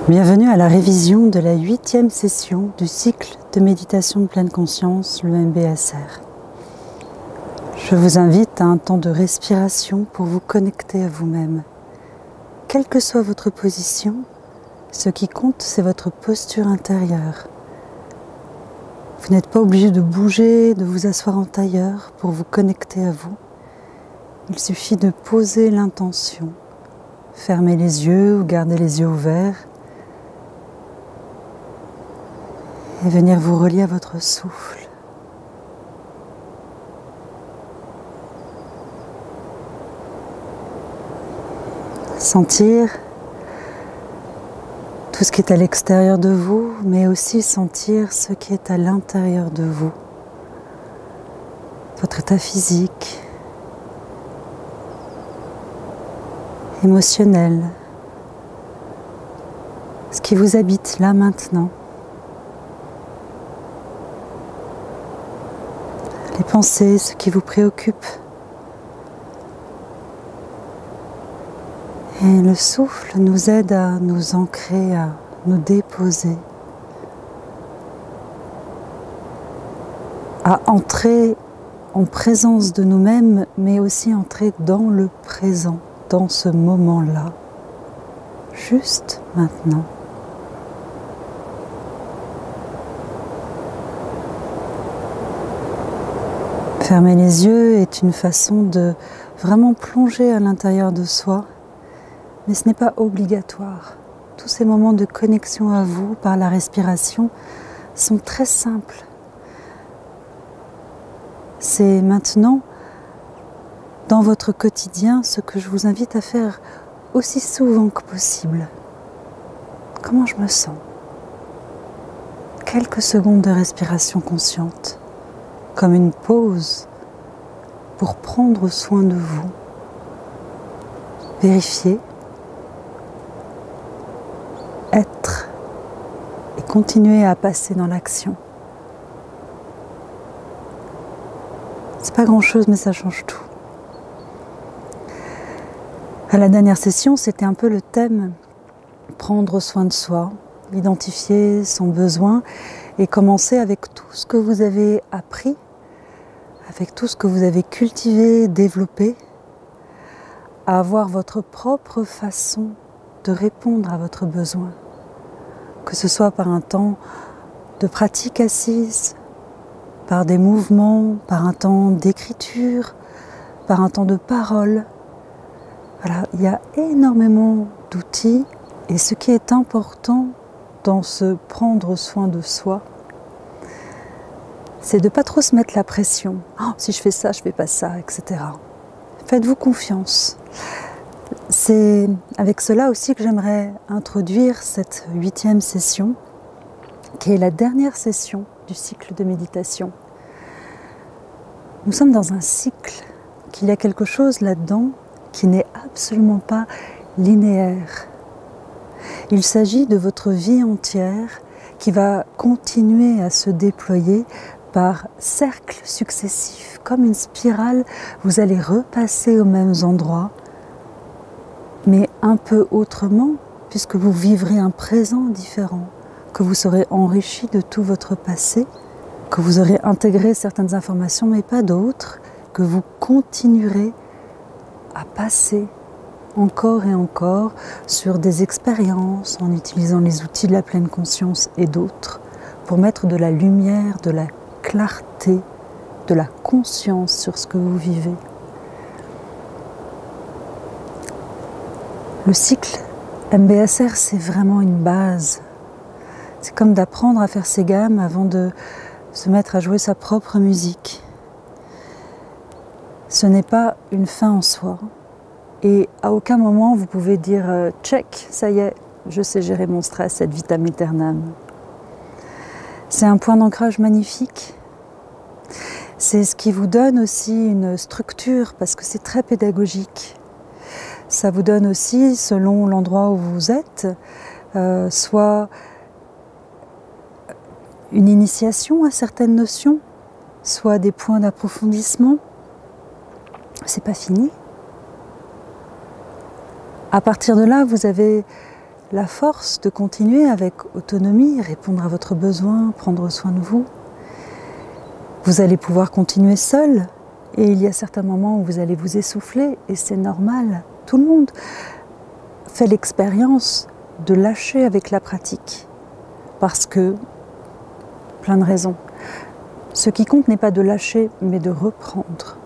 Bienvenue à la révision de la 8e session du cycle de méditation de pleine conscience, le MBSR. Je vous invite à un temps de respiration pour vous connecter à vous-même. Quelle que soit votre position, ce qui compte, c'est votre posture intérieure. Vous n'êtes pas obligé de bouger, de vous asseoir en tailleur pour vous connecter à vous. Il suffit de poser l'intention. Fermez les yeux ou gardez les yeux ouverts. Et venir vous relier à votre souffle. Sentir tout ce qui est à l'extérieur de vous, mais aussi sentir ce qui est à l'intérieur de vous. Votre état physique, émotionnel, ce qui vous habite là maintenant. Les pensées, ce qui vous préoccupe. Et le souffle nous aide à nous ancrer, à nous déposer, à entrer en présence de nous-mêmes, mais aussi entrer dans le présent, dans ce moment-là, juste maintenant. Fermer les yeux est une façon de vraiment plonger à l'intérieur de soi, mais ce n'est pas obligatoire. Tous ces moments de connexion à vous par la respiration sont très simples. C'est maintenant, dans votre quotidien, ce que je vous invite à faire aussi souvent que possible. Comment je me sens? Quelques secondes de respiration consciente. Comme une pause pour prendre soin de vous. Vérifier, être et continuer à passer dans l'action. C'est pas grand-chose, mais ça change tout. À la dernière session, c'était un peu le thème prendre soin de soi, identifier son besoin et commencer avec tout ce que vous avez appris, avec tout ce que vous avez cultivé, développé, à avoir votre propre façon de répondre à votre besoin. Que ce soit par un temps de pratique assise, par des mouvements, par un temps d'écriture, par un temps de parole. Voilà, il y a énormément d'outils et ce qui est important dans ce prendre soin de soi, c'est de ne pas trop se mettre la pression. Oh, si je fais ça, je ne fais pas ça, etc. Faites-vous confiance. C'est avec cela aussi que j'aimerais introduire cette 8e session, qui est la dernière session du cycle de méditation. Nous sommes dans un cycle, qu'il y a quelque chose là-dedans qui n'est absolument pas linéaire. Il s'agit de votre vie entière qui va continuer à se déployer par cercles successifs. Comme une spirale, vous allez repasser aux mêmes endroits, mais un peu autrement, puisque vous vivrez un présent différent, que vous serez enrichi de tout votre passé, que vous aurez intégré certaines informations, mais pas d'autres, que vous continuerez à passer encore et encore sur des expériences en utilisant les outils de la pleine conscience et d'autres pour mettre de la lumière, de la clarté, de la conscience sur ce que vous vivez. Le cycle MBSR, c'est vraiment une base. C'est comme d'apprendre à faire ses gammes avant de se mettre à jouer sa propre musique. Ce n'est pas une fin en soi. Et à aucun moment vous pouvez dire « check, ça y est, je sais gérer mon stress, ad vitam aeternam ». C'est un point d'ancrage magnifique. C'est ce qui vous donne aussi une structure, parce que c'est très pédagogique. Ça vous donne aussi, selon l'endroit où vous êtes, soit une initiation à certaines notions, soit des points d'approfondissement. C'est pas fini. À partir de là, vous avez la force de continuer avec autonomie, répondre à votre besoin, prendre soin de vous. Vous allez pouvoir continuer seul et il y a certains moments où vous allez vous essouffler et c'est normal. Tout le monde fait l'expérience de lâcher avec la pratique parce que, plein de raisons. Ce qui compte n'est pas de lâcher mais de reprendre.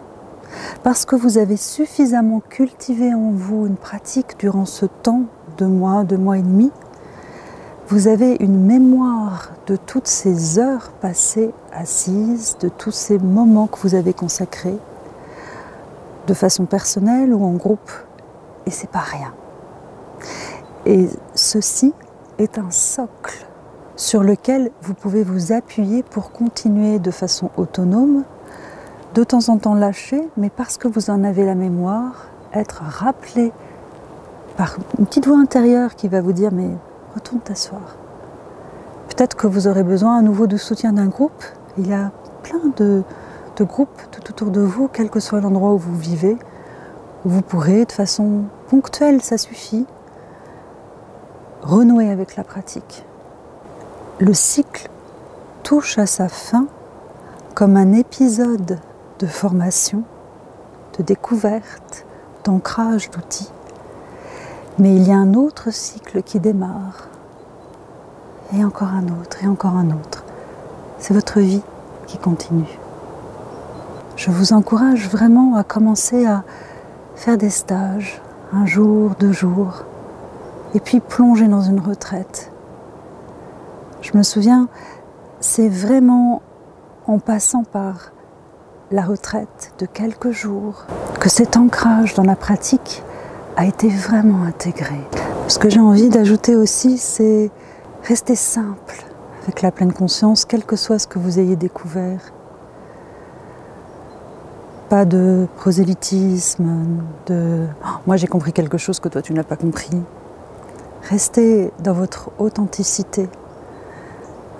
Parce que vous avez suffisamment cultivé en vous une pratique durant ce temps, 2 mois et demi, vous avez une mémoire de toutes ces heures passées assises, de tous ces moments que vous avez consacrés, de façon personnelle ou en groupe, et c'est pas rien. Et ceci est un socle sur lequel vous pouvez vous appuyer pour continuer de façon autonome, de temps en temps lâcher, mais parce que vous en avez la mémoire, être rappelé par une petite voix intérieure qui va vous dire « mais retourne t'asseoir ». Peut-être que vous aurez besoin à nouveau du soutien d'un groupe. Il y a plein de groupes tout autour de vous, quel que soit l'endroit où vous vivez, où vous pourrez, de façon ponctuelle, ça suffit, renouer avec la pratique. Le cycle touche à sa fin comme un épisode de formation, de découverte, d'ancrage d'outils. Mais il y a un autre cycle qui démarre, et encore un autre, et encore un autre. C'est votre vie qui continue. Je vous encourage vraiment à commencer à faire des stages, 1 jour, 2 jours, et puis plonger dans une retraite. Je me souviens, c'est vraiment en passant par la retraite de quelques jours que cet ancrage dans la pratique a été vraiment intégré. Ce que j'ai envie d'ajouter aussi, c'est rester simple avec la pleine conscience, quel que soit ce que vous ayez découvert. Pas de prosélytisme, de « moi j'ai compris quelque chose que toi tu n'as pas compris ». Restez dans votre authenticité,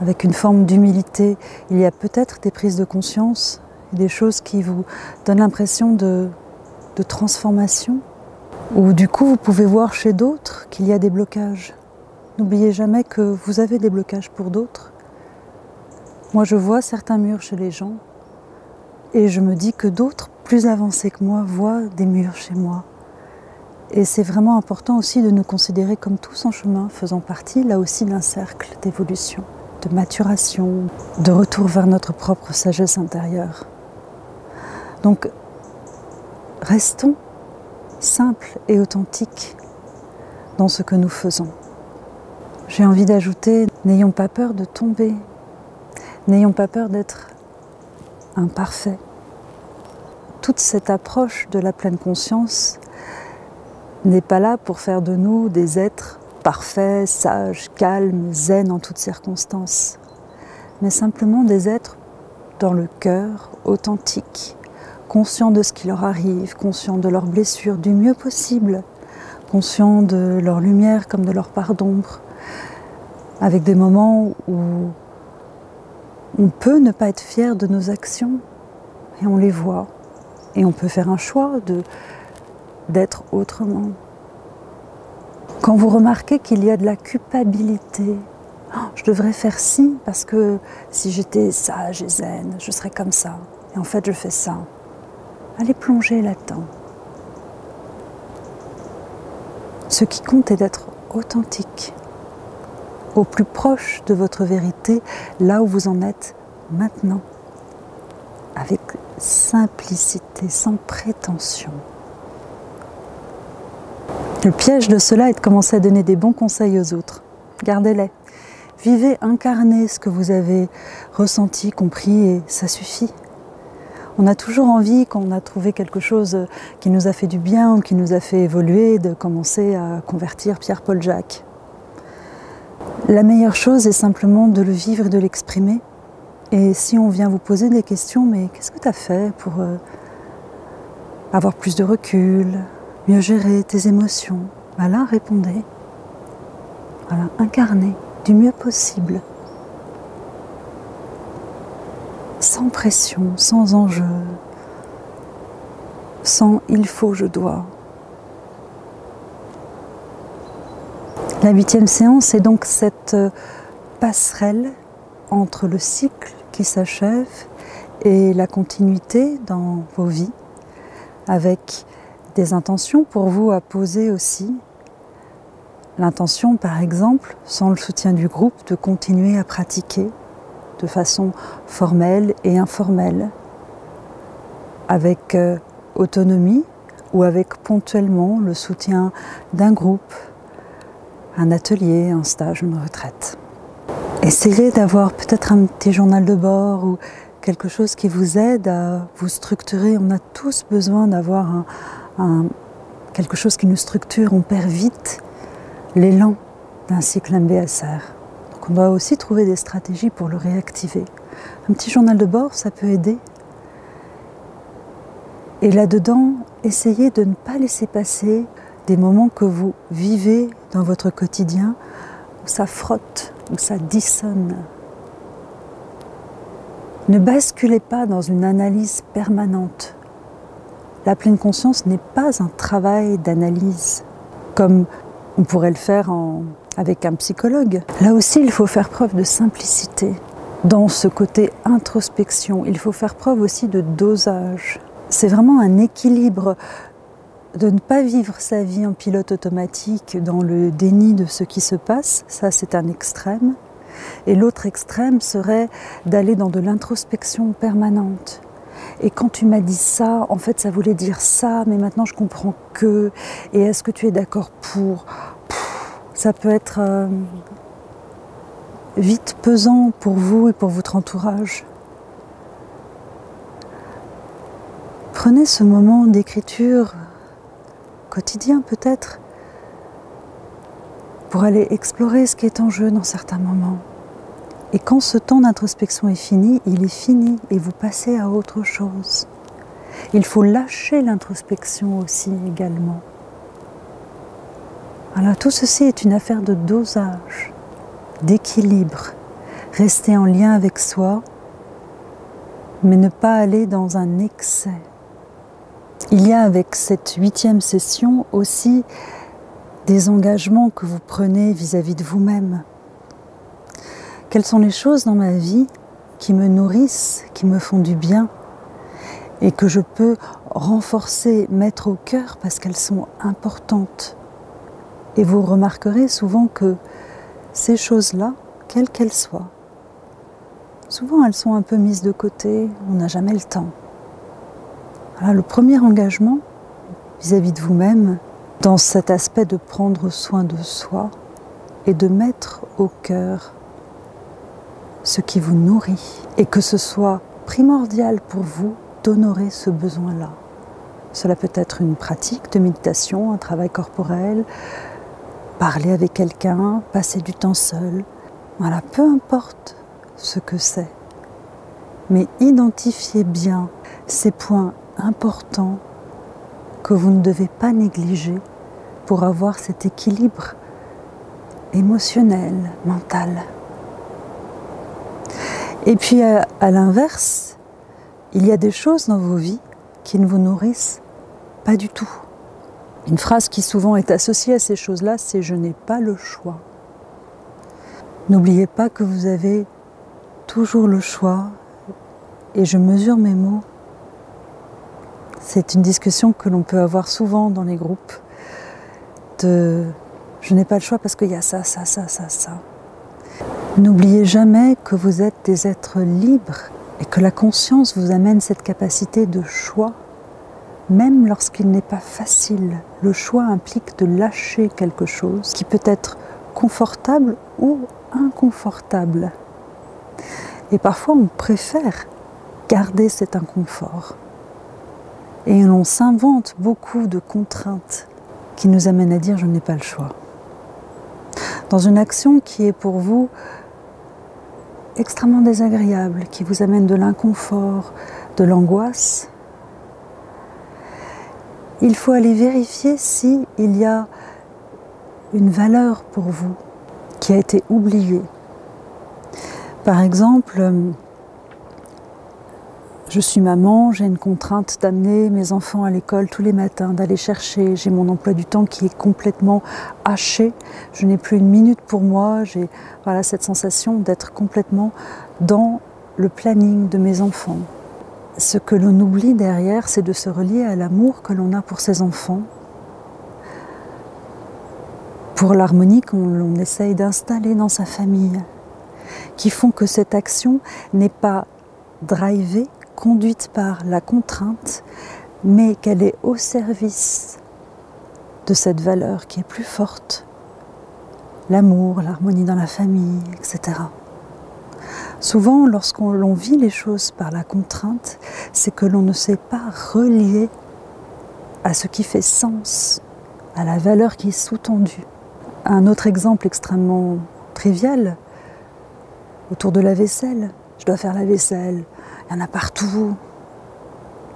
avec une forme d'humilité. Il y a peut-être des prises de conscience, des choses qui vous donnent l'impression de transformation, ou du coup vous pouvez voir chez d'autres qu'il y a des blocages. N'oubliez jamais que vous avez des blocages pour d'autres. Moi je vois certains murs chez les gens, et je me dis que d'autres, plus avancés que moi, voient des murs chez moi. Et c'est vraiment important aussi de nous considérer comme tous en chemin, faisant partie là aussi d'un cercle d'évolution, de maturation, de retour vers notre propre sagesse intérieure. Donc, restons simples et authentiques dans ce que nous faisons. J'ai envie d'ajouter, n'ayons pas peur de tomber, n'ayons pas peur d'être imparfait. Toute cette approche de la pleine conscience n'est pas là pour faire de nous des êtres parfaits, sages, calmes, zen en toutes circonstances, mais simplement des êtres dans le cœur, authentiques, conscients de ce qui leur arrive, conscients de leurs blessures du mieux possible, conscients de leur lumière comme de leur part d'ombre, avec des moments où on peut ne pas être fier de nos actions et on les voit. Et on peut faire un choix d'être autrement. Quand vous remarquez qu'il y a de la culpabilité, oh, je devrais faire ci parce que si j'étais sage et zen, je serais comme ça. Et en fait, je fais ça. Allez plonger là-dedans. Ce qui compte est d'être authentique, au plus proche de votre vérité, là où vous en êtes maintenant, avec simplicité, sans prétention. Le piège de cela est de commencer à donner des bons conseils aux autres. Gardez-les. Vivez, incarnez ce que vous avez ressenti, compris, et ça suffit. On a toujours envie, quand on a trouvé quelque chose qui nous a fait du bien ou qui nous a fait évoluer, de commencer à convertir Pierre-Paul Jacques. La meilleure chose est simplement de le vivre et de l'exprimer. Et si on vient vous poser des questions, mais qu'est-ce que tu as fait pour avoir plus de recul, mieux gérer tes émotions? Ben là, répondez. Voilà, incarnez du mieux possible. Sans pression, sans enjeu, sans il faut, je dois. La 8e séance est donc cette passerelle entre le cycle qui s'achève et la continuité dans vos vies, avec des intentions pour vous à poser aussi. L'intention, par exemple, sans le soutien du groupe, de continuer à pratiquer de façon formelle et informelle, avec autonomie ou avec ponctuellement le soutien d'un groupe, un atelier, un stage, une retraite. Essayez d'avoir peut-être un petit journal de bord ou quelque chose qui vous aide à vous structurer. On a tous besoin d'avoir quelque chose qui nous structure. On perd vite l'élan d'un cycle MBSR. Donc on doit aussi trouver des stratégies pour le réactiver. Un petit journal de bord, ça peut aider. Et là-dedans, essayez de ne pas laisser passer des moments que vous vivez dans votre quotidien où ça frotte, où ça dissonne. Ne basculez pas dans une analyse permanente. La pleine conscience n'est pas un travail d'analyse, comme on pourrait le faire avec un psychologue. Là aussi, il faut faire preuve de simplicité. Dans ce côté introspection, il faut faire preuve aussi de dosage. C'est vraiment un équilibre de ne pas vivre sa vie en pilote automatique dans le déni de ce qui se passe. Ça, c'est un extrême. Et l'autre extrême serait d'aller dans de l'introspection permanente. Et quand tu m'as dit ça, en fait, ça voulait dire ça, mais maintenant je comprends que. Et est-ce que tu es d'accord pour? Ça peut être vite pesant pour vous et pour votre entourage. Prenez ce moment d'écriture quotidien peut-être pour aller explorer ce qui est en jeu dans certains moments. Et quand ce temps d'introspection est fini, il est fini et vous passez à autre chose. Il faut lâcher l'introspection aussi également. Alors tout ceci est une affaire de dosage, d'équilibre. Rester en lien avec soi, mais ne pas aller dans un excès. Il y a avec cette 8e session aussi des engagements que vous prenez vis-à-vis de vous-même. Quelles sont les choses dans ma vie qui me nourrissent, qui me font du bien et que je peux renforcer, mettre au cœur parce qu'elles sont importantes. Et vous remarquerez souvent que ces choses-là, quelles qu'elles soient, souvent elles sont un peu mises de côté, on n'a jamais le temps. Voilà, le premier engagement vis-à-vis de vous-même, dans cet aspect de prendre soin de soi et de mettre au cœur ce qui vous nourrit et que ce soit primordial pour vous d'honorer ce besoin-là. Cela peut être une pratique de méditation, un travail corporel, parler avec quelqu'un, passer du temps seul. Voilà, peu importe ce que c'est. Mais identifiez bien ces points importants que vous ne devez pas négliger pour avoir cet équilibre émotionnel, mental. Et puis à l'inverse, il y a des choses dans vos vies qui ne vous nourrissent pas du tout. Une phrase qui souvent est associée à ces choses-là, c'est « je n'ai pas le choix ». N'oubliez pas que vous avez toujours le choix, et je mesure mes mots. C'est une discussion que l'on peut avoir souvent dans les groupes, de « je n'ai pas le choix parce qu'il y a ça, ça, ça, ça, ça ». N'oubliez jamais que vous êtes des êtres libres et que la conscience vous amène cette capacité de choix, même lorsqu'il n'est pas facile. Le choix implique de lâcher quelque chose qui peut être confortable ou inconfortable. Et parfois on préfère garder cet inconfort. Et on s'invente beaucoup de contraintes qui nous amènent à dire « je n'ai pas le choix ». Dans une action qui est pour vous extrêmement désagréable, qui vous amène de l'inconfort, de l'angoisse, il faut aller vérifier s'il y a une valeur pour vous qui a été oubliée. Par exemple, Je suis maman, j'ai une contrainte d'amener mes enfants à l'école tous les matins, d'aller chercher. J'ai mon emploi du temps qui est complètement haché. Je n'ai plus une minute pour moi. J'ai cette sensation d'être complètement dans le planning de mes enfants. Ce que l'on oublie derrière, c'est de se relier à l'amour que l'on a pour ses enfants, pour l'harmonie qu'on essaye d'installer dans sa famille, qui font que cette action n'est pas drivée, conduite par la contrainte, mais qu'elle est au service de cette valeur qui est plus forte, l'amour, l'harmonie dans la famille, etc. Souvent, lorsqu'on vit les choses par la contrainte, c'est que l'on ne sait pas relier à ce qui fait sens, à la valeur qui est sous-tendue. Un autre exemple extrêmement trivial, autour de la vaisselle. Je dois faire la vaisselle, il y en a partout.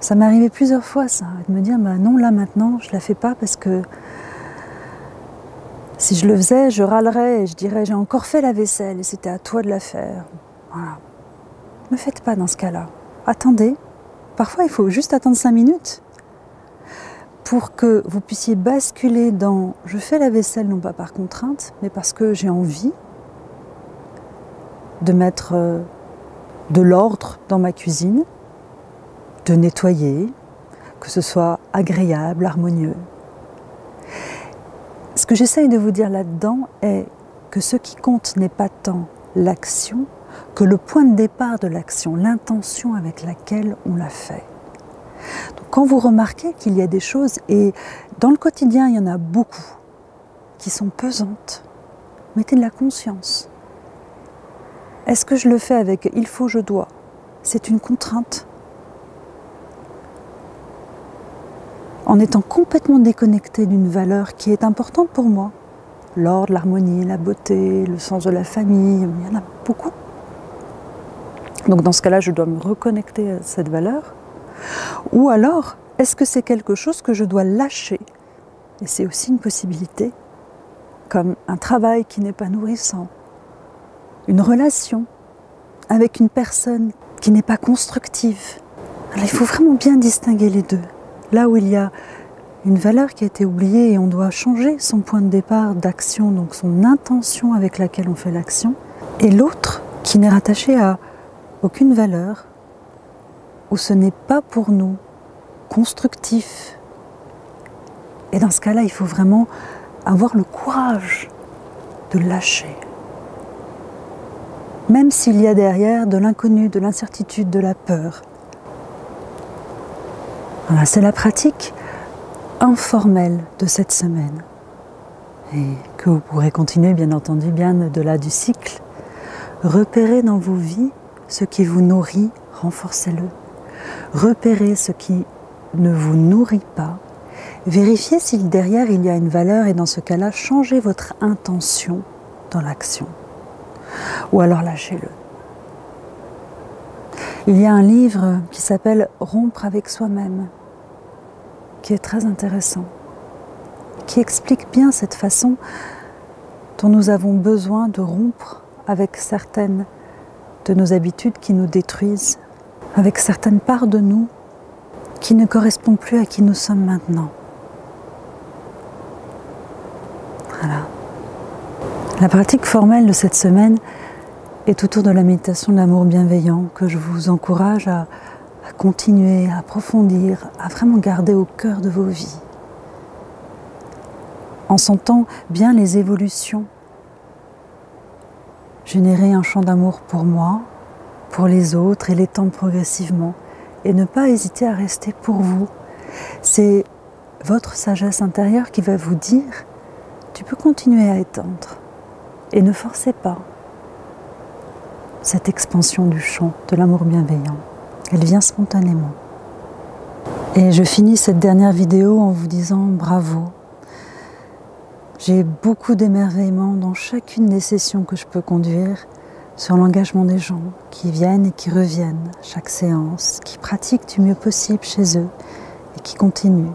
Ça m'est arrivé plusieurs fois, ça, de me dire non, là maintenant, je ne la fais pas parce que si je le faisais, je râlerais et je dirais j'ai encore fait la vaisselle et c'était à toi de la faire. Voilà. Ne me faites pas dans ce cas-là. Attendez. Parfois, il faut juste attendre 5 minutes pour que vous puissiez basculer dans je fais la vaisselle non pas par contrainte, mais parce que j'ai envie de mettre de l'ordre dans ma cuisine, de nettoyer, que ce soit agréable, harmonieux. Ce que j'essaye de vous dire là-dedans est que ce qui compte n'est pas tant l'action que le point de départ de l'action, l'intention avec laquelle on la fait. Donc, quand vous remarquez qu'il y a des choses, et dans le quotidien il y en a beaucoup, qui sont pesantes, mettez de la conscience. Est-ce que je le fais avec « il faut, je dois » ? C'est une contrainte. En étant complètement déconnecté d'une valeur qui est importante pour moi. L'ordre, l'harmonie, la beauté, le sens de la famille, il y en a beaucoup. Donc dans ce cas-là, je dois me reconnecter à cette valeur. Ou alors, est-ce que c'est quelque chose que je dois lâcher ? Et c'est aussi une possibilité, comme un travail qui n'est pas nourrissant, une relation avec une personne qui n'est pas constructive. Alors, il faut vraiment bien distinguer les deux. Là où il y a une valeur qui a été oubliée et on doit changer son point de départ d'action, donc son intention avec laquelle on fait l'action, et l'autre qui n'est rattaché à aucune valeur, où ce n'est pas pour nous constructif. Et dans ce cas-là, il faut vraiment avoir le courage de lâcher. Même s'il y a derrière de l'inconnu, de l'incertitude, de la peur. Voilà, c'est la pratique informelle de cette semaine. Et que vous pourrez continuer, bien entendu, bien au-delà du cycle. Repérez dans vos vies ce qui vous nourrit, renforcez-le. Repérez ce qui ne vous nourrit pas. Vérifiez si derrière il y a une valeur et dans ce cas-là, changez votre intention dans l'action. Ou alors lâchez-le. Il y a un livre qui s'appelle « Rompre avec soi-même » qui est très intéressant, qui explique bien cette façon dont nous avons besoin de rompre avec certaines de nos habitudes qui nous détruisent, avec certaines parts de nous qui ne correspondent plus à qui nous sommes maintenant. Voilà. La pratique formelle de cette semaine est autour de la méditation de l'amour bienveillant que je vous encourage à continuer, à approfondir, à vraiment garder au cœur de vos vies. En sentant bien les évolutions, générer un champ d'amour pour moi, pour les autres et l'étendre progressivement. Et ne pas hésiter à rester pour vous. C'est votre sagesse intérieure qui va vous dire « tu peux continuer à étendre » et ne forcez pas cette expansion du champ de l'amour bienveillant. Elle vient spontanément. Et je finis cette dernière vidéo en vous disant bravo. J'ai beaucoup d'émerveillement dans chacune des sessions que je peux conduire sur l'engagement des gens qui viennent et qui reviennent chaque séance, qui pratiquent du mieux possible chez eux et qui continuent.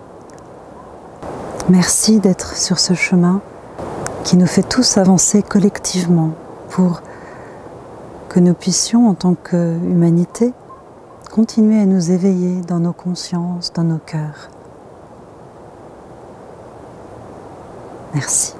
Merci d'être sur ce chemin qui nous fait tous avancer collectivement pour que nous puissions, en tant qu'humanité, continuer à nous éveiller dans nos consciences, dans nos cœurs. Merci.